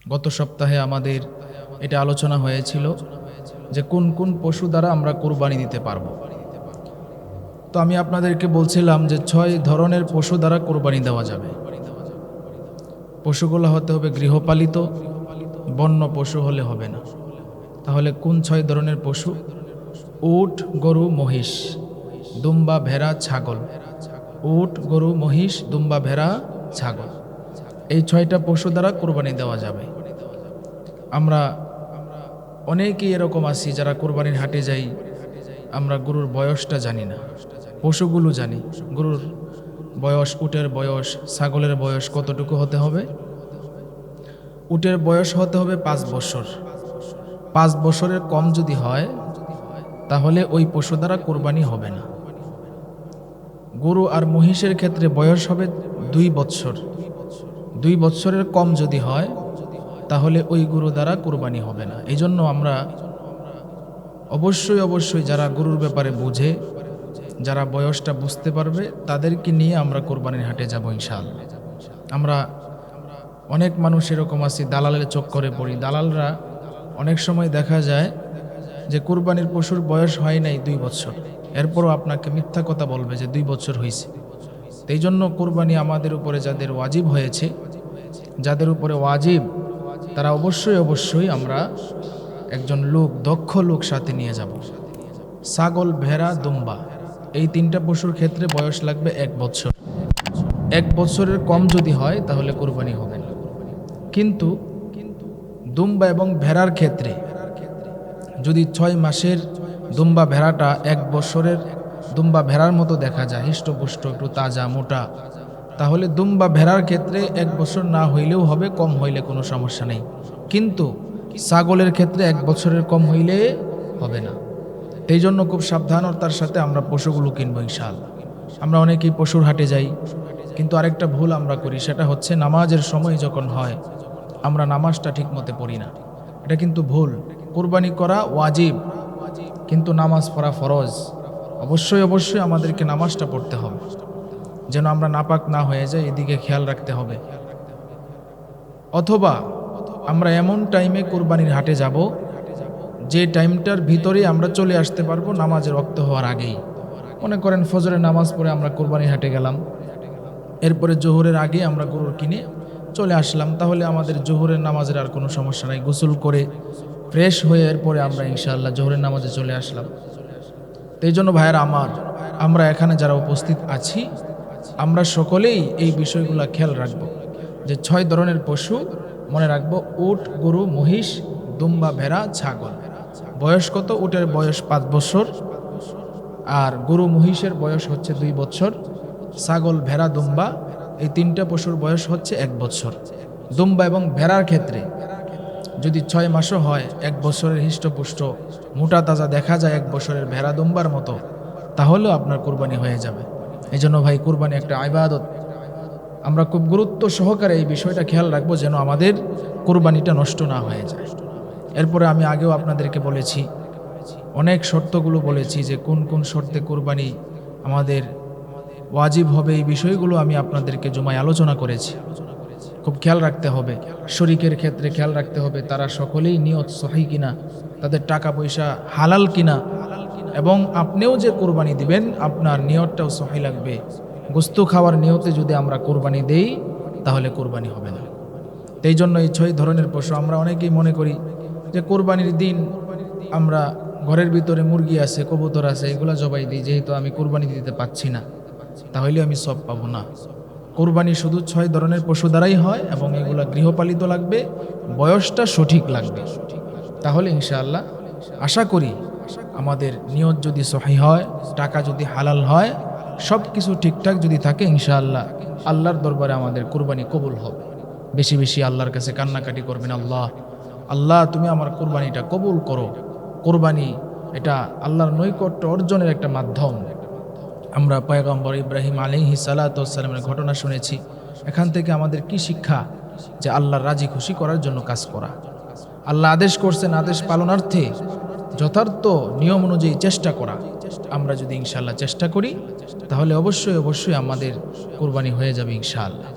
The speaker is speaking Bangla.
গত সপ্তাহে আমাদের এটা আলোচনা হয়েছিল যে কোন কোন পশু দ্বারা আমরা কুরবানি দিতে পারবো। তো আমি আপনাদেরকে বলছিলাম যে 6 ধরনের পশু দ্বারা কুরবানি দেওয়া যাবে। পশুগুলো হতে হবে গৃহপালিত, বন্য পশু হলে হবে না। তাহলে কোন 6 ধরনের পশু? উট, গরু, মহিষ, দুম্বা, ভেড়া, ছাগল। উট, গরু, মহিষ, দুম্বা, ভেড়া, ছাগল, এই 6টা পশু দ্বারা কুরবানি দেওয়া যাবে। আমরা অনেকেই এরকম আছি যারা কুরবানির হাটে যাই, আমরা গরুর বয়সটা জানি না, পশুগুলো জানি। গরুর বয়স, উটের বয়স, ছাগলের বয়স কতটুকু হতে হবে? উটের বয়স হতে হবে 5 বছর। 5 বছরের কম যদি হয় তাহলে ওই পশু দ্বারা কুরবানি হবে না। গরু আর মহিষের ক্ষেত্রে বয়স হবে 2 বছর। 2 বছরের কম যদি হয় তাহলে ওই গরু দ্বারা কুরবানি হবে না। এই জন্য আমরা অবশ্যই যারা গরুর ব্যাপারে বুঝে, যারা বয়সটা বুঝতে পারবে, তাদেরকে নিয়ে আমরা কুরবানির হাটে যাব ইনশাআল্লাহ। আমরা অনেক মানুষ এরকম আছি, দালালের চক্করে পড়ি। দালালরা অনেক সময় দেখা যায় যে কুরবানির পশুর বয়স হয় নাই 2 বছর, এরপরও আপনাকে মিথ্যা কথা বলবে যে 2 বছর হয়েছে। এই জন্য কুরবানি আমাদের উপরে যাদের ওয়াজিব হয়েছে, যাদের উপরে ওয়াজিব, তারা অবশ্যই আমরা একজন লোক, দক্ষ লোক সাথে নিয়ে যাব। ছাগল, ভেড়া, দুম্বা, এই 3টা পশুর ক্ষেত্রে বয়স লাগবে 1 বছর। 1 বছরের কম যদি হয় তাহলে কুরবানি হবে না। কিন্তু দুম্বা এবং ভেড়ার ক্ষেত্রে যদি 6 মাসের দুম্বা ভেড়াটা 1 বছরের দুম্বা ভেড়ার মতো দেখা যায়, হৃষ্টপুষ্ট, একটু তাজা, মোটা, তাহলে দুম্বা ভেড়ার ক্ষেত্রে 1 বছর না হইলেও হবে, কম হইলে কোনো সমস্যা নেই। কিন্তু ছাগলের ক্ষেত্রে 1 বছরের কম হইলে হবে না। এই জন্য খুব সাবধানতার সাথে আমরা পশুগুলো কিনবো ইনশাআল্লাহ। আমরা অনেকেই পশুর হাটে যাই, কিন্তু আরেকটা ভুল আমরা করি, সেটা হচ্ছে নামাজের সময় যখন হয় আমরা নামাজটা ঠিক মতো পড়ি না। এটা কিন্তু ভুল। কুরবানি করা ওয়াজিব, কিন্তু নামাজ পড়া ফরজ। অবশ্যই আমাদেরকে নামাজটা পড়তে হবে, যেন আমরা নাপাক না হয়ে যাই, এদিকে খেয়াল রাখতে হবে। অথবা আমরা এমন টাইমে কুরবানির হাটে যাব যে টাইমটার ভিতরেই আমরা চলে আসতে পারবো নামাজের ওয়াক্ত হওয়ার আগেই। মনে করেন ফজরের নামাজ পড়ে আমরা কুরবানির হাটে গেলাম, এরপরে জোহরের আগে আমরা গরুর কিনে চলে আসলাম, তাহলে আমাদের জোহরের নামাজের আর কোনো সমস্যা নাই। গোসল করে ফ্রেশ হয়ে এরপরে আমরা ইনশাআল্লাহ জোহরের নামাজে চলে আসলাম। তো এই জন্য ভাইয়েরা আমার, আমরা এখানে যারা উপস্থিত আছি, আমরা সকলেই এই বিষয়গুলো খেয়াল রাখবো যে 6 ধরনের পশু মনে রাখবো: উট, গরু, মহিষ, দুম্বা, ভেড়া, ছাগল। বয়স কত? উটের বয়স 5 বছর, আর গরু মহিষের বয়স হচ্ছে 2 বছর। ছাগল, ভেড়া, দুম্বা, এই 3টা পশুর বয়স হচ্ছে 1 বছর। দুম্বা এবং ভেড়ার ক্ষেত্রে যদি 6 মাসও হয়, 1 বছরের হৃষ্টপুষ্ট, মোটা তাজা দেখা যায় 1 বছরের ভেড়া দুম্বার মতো, তাহলেও আপনার কুরবানি হয়ে যাবে। এই জন্য ভাই, কুরবানি একটা ইবাদত। আমরা খুব গুরুত্ব সহকারে এই বিষয়টা খেয়াল রাখবো যেন আমাদের কুরবানিটা নষ্ট না হয়ে যায়। এরপরে আমি আগেও আপনাদেরকে বলেছি, অনেক শর্তগুলো বলেছি যে কোন কোন শর্তে কুরবানি আমাদের ওয়াজিব হবে, এই বিষয়গুলো আমি আপনাদেরকে জুমায় আলোচনা করেছি। খুব খেয়াল রাখতে হবে। শরীকের ক্ষেত্রে খেয়াল রাখতে হবে তারা সকলেই নিয়ত সহি কিনা, তাদের টাকা পয়সা হালাল কিনা, এবং আপনিও যে কুরবানি দিবেন আপনার নিয়তটাও সহি লাগবে। গোস্ত খাওয়ার নিয়তে যদি আমরা কুরবানি দেই তাহলে কুরবানি হবে না। এই জন্য এই 6 ধরনের পশু, আমরা অনেকেই মনে করি যে কুরবানির দিন আমরা ঘরের ভিতরে মুরগি আছে, কবুতর আছে, এগুলা জবাই দিই, যেহেতু আমি কুরবানি দিতে পাচ্ছি না তাহলে আমি সব পাবো না। কুরবানি শুধু 6 ধরনের পশু দ্বারাই হয়, এবং এগুলা গৃহপালিত লাগবে, বয়সটা সঠিক লাগবে। তাহলে ইনশাআল্লাহ আশা করি আমাদের নিয়ত যদি সহি হয়, টাকা যদি হালাল হয়, সব কিছু ঠিকঠাক যদি থাকে, ইনশাআল্লাহ আল্লাহর দরবারে আমাদের কুরবানি কবুল হবে। বেশি বেশি আল্লাহর কাছে কান্নাকাটি করবেন, আল্লাহ আল্লাহ তুমি আমার কুরবানিটা কবুল করো। কুরবানি এটা আল্লাহর নৈকট্য অর্জনের একটা মাধ্যম। আমরা পয়গম্বর ইব্রাহিম আলাইহিস সালাতু ওয়াস সালামের ঘটনা শুনেছি। এখান থেকে আমাদের কি শিক্ষা? যে আল্লাহর রাজি খুশি করার জন্য কাজ করা। আল্লাহ আদেশ করছেন, আদেশ পালনার্থে যথার্থ নিয়ম অনুযায়ী চেষ্টা করা। আমরা যদি ইনশাআল্লাহ চেষ্টা করি তাহলে অবশ্যই আমাদের কুরবানি হয়ে যাবে ইনশাআল্লাহ।